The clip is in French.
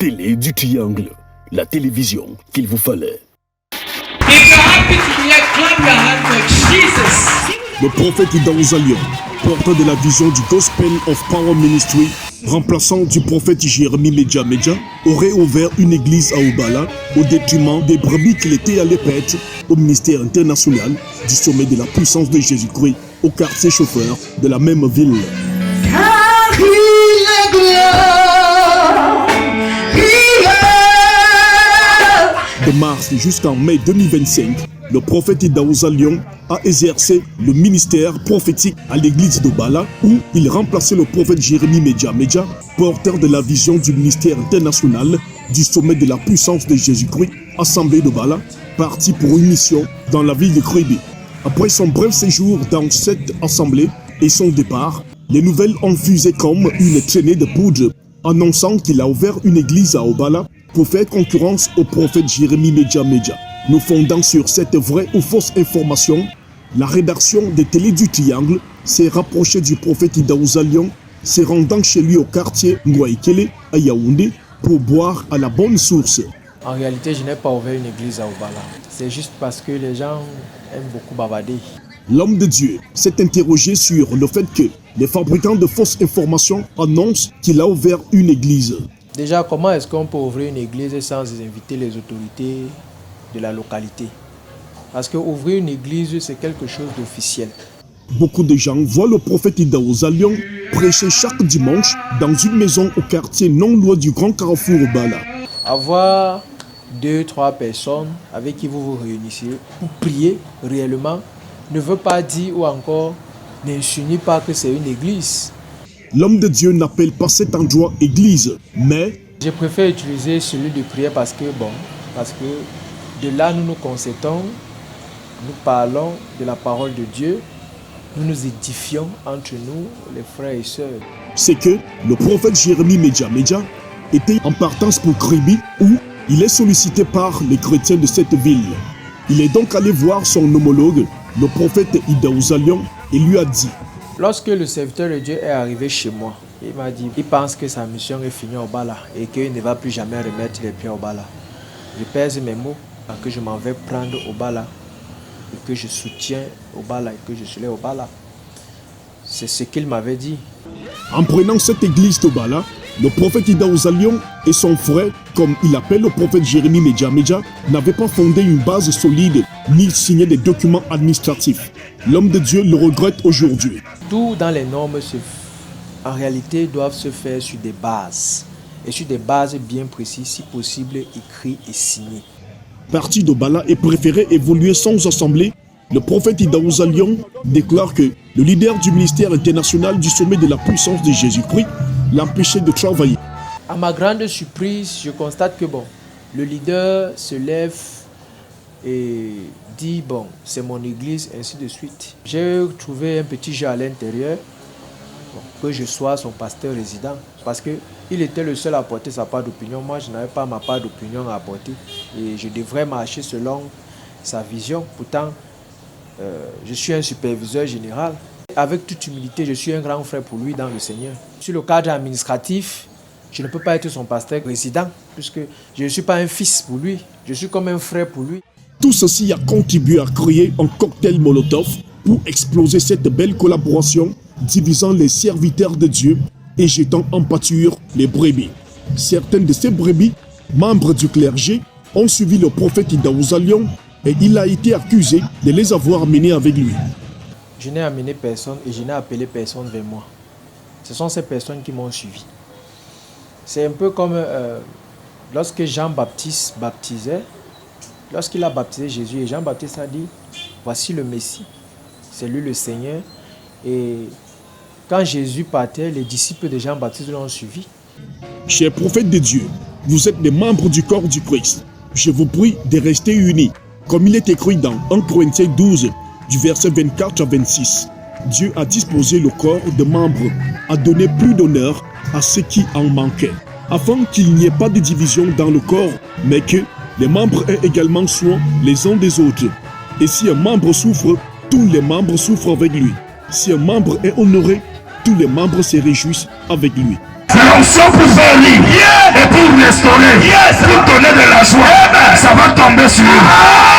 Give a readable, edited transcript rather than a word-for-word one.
télé du triangle, la télévision qu'il vous fallait. Le prophète Ida Ozalion, porteur de la vision du Gospel of Power Ministry, remplaçant du prophète Jérémie Medja, aurait ouvert une église à Obala au détriment des brebis qu'il était allé paître au ministère international du sommet de la puissance de Jésus-Christ au quartier chauffeur de la même ville. De mars jusqu'en mai 2025, le prophète Ida Ozalion a exercé le ministère prophétique à l'église d'Obala où il remplaçait le prophète Jérémie Medja, porteur de la vision du ministère international du sommet de la puissance de Jésus-Christ, assemblée d'Obala, parti pour une mission dans la ville de Kribi. Après son bref séjour dans cette assemblée et son départ, les nouvelles ont fusé comme une traînée de poudre, annonçant qu'il a ouvert une église à Obala pour faire concurrence au prophète Jérémie Medja. Nous fondant sur cette vraie ou fausse information, la rédaction des télés du Triangle s'est rapprochée du prophète Ida Ozalion, se rendant chez lui au quartier Ngwaikele à Yaoundé pour boire à la bonne source. En réalité, je n'ai pas ouvert une église à Obala. C'est juste parce que les gens aiment beaucoup bavarder. L'homme de Dieu s'est interrogé sur le fait que les fabricants de fausses informations annoncent qu'il a ouvert une église. Déjà, comment est-ce qu'on peut ouvrir une église sans inviter les autorités de la localité? Parce que ouvrir une église, c'est quelque chose d'officiel. Beaucoup de gens voient le prophète Ida Ozalion prêcher chaque dimanche dans une maison au quartier non loin du grand carrefour Obala. Avoir 2-3 personnes avec qui vous vous réunissez pour prier réellement ne veut pas dire ou encore n'insinue pas que c'est une église. L'homme de Dieu n'appelle pas cet endroit église, mais... Je préfère utiliser celui de prière parce que de là nous nous concertons, nous parlons de la parole de Dieu, nous nous édifions entre nous, les frères et sœurs. C'est que le prophète Jérémie Medja était en partance pour Kribi où il est sollicité par les chrétiens de cette ville. Il est donc allé voir son homologue, le prophète Ida Ozalion, et lui a dit: lorsque le serviteur de Dieu est arrivé chez moi, il m'a dit qu'il pense que sa mission est finie au Obala et qu'il ne va plus jamais remettre les pieds au Obala. Je pèse mes mots, que je m'en vais prendre au Obala et que je soutiens au Obala et que je suis là au Obala. C'est ce qu'il m'avait dit. En prenant cette église d'Obala, le prophète Ida Ozalion et son frère, comme il appelle le prophète Jérémie Medja, n'avaient pas fondé une base solide ni signé des documents administratifs. L'homme de Dieu le regrette aujourd'hui. Tout dans les normes, en réalité, doivent se faire sur des bases. Et sur des bases bien précises, si possible, écrites et signées. Parti d'Obala et préféré évoluer sans assemblée, le prophète Ida Ozalion déclare que le leader du ministère international du sommet de la puissance de Jésus-Christ l'empêchait de travailler. À ma grande surprise, je constate que le leader se lève et dit c'est mon église, ainsi de suite. J'ai trouvé un petit jeu à l'intérieur, que je sois son pasteur résident, parce qu'il était le seul à apporter sa part d'opinion. Moi, je n'avais pas ma part d'opinion à apporter et je devrais marcher selon sa vision. Pourtant, je suis un superviseur général. Avec toute humilité, je suis un grand frère pour lui dans le Seigneur. Sur le cadre administratif, je ne peux pas être son pasteur résident, puisque je ne suis pas un fils pour lui, je suis comme un frère pour lui. Tout ceci a contribué à créer un cocktail Molotov pour exploser cette belle collaboration, divisant les serviteurs de Dieu et jetant en pâture les brebis. Certaines de ces brebis, membres du clergé, ont suivi le prophète Ida Ozalion et il a été accusé de les avoir menés avec lui. Je n'ai amené personne et je n'ai appelé personne vers moi. Ce sont ces personnes qui m'ont suivi. C'est un peu comme lorsque Jean-Baptiste baptisait. Lorsqu'il a baptisé Jésus et Jean-Baptiste a dit: voici le Messie, c'est lui le Seigneur. Et quand Jésus partait, les disciples de Jean-Baptiste l'ont suivi. Chers prophètes de Dieu, vous êtes des membres du corps du Christ. Je vous prie de rester unis. Comme il est écrit dans 1 Corinthiens 12, du verset 24 à 26. Dieu a disposé le corps de membres à donner plus d'honneur à ceux qui en manquaient, afin qu'il n'y ait pas de division dans le corps, mais que les membres aient également soin les uns des autres. Et si un membre souffre, tous les membres souffrent avec lui. Si un membre est honoré, tous les membres se réjouissent avec lui. C'est l'onction pour faire libre et pour l'instaurer, pour donner de la joie, ça va tomber sur lui.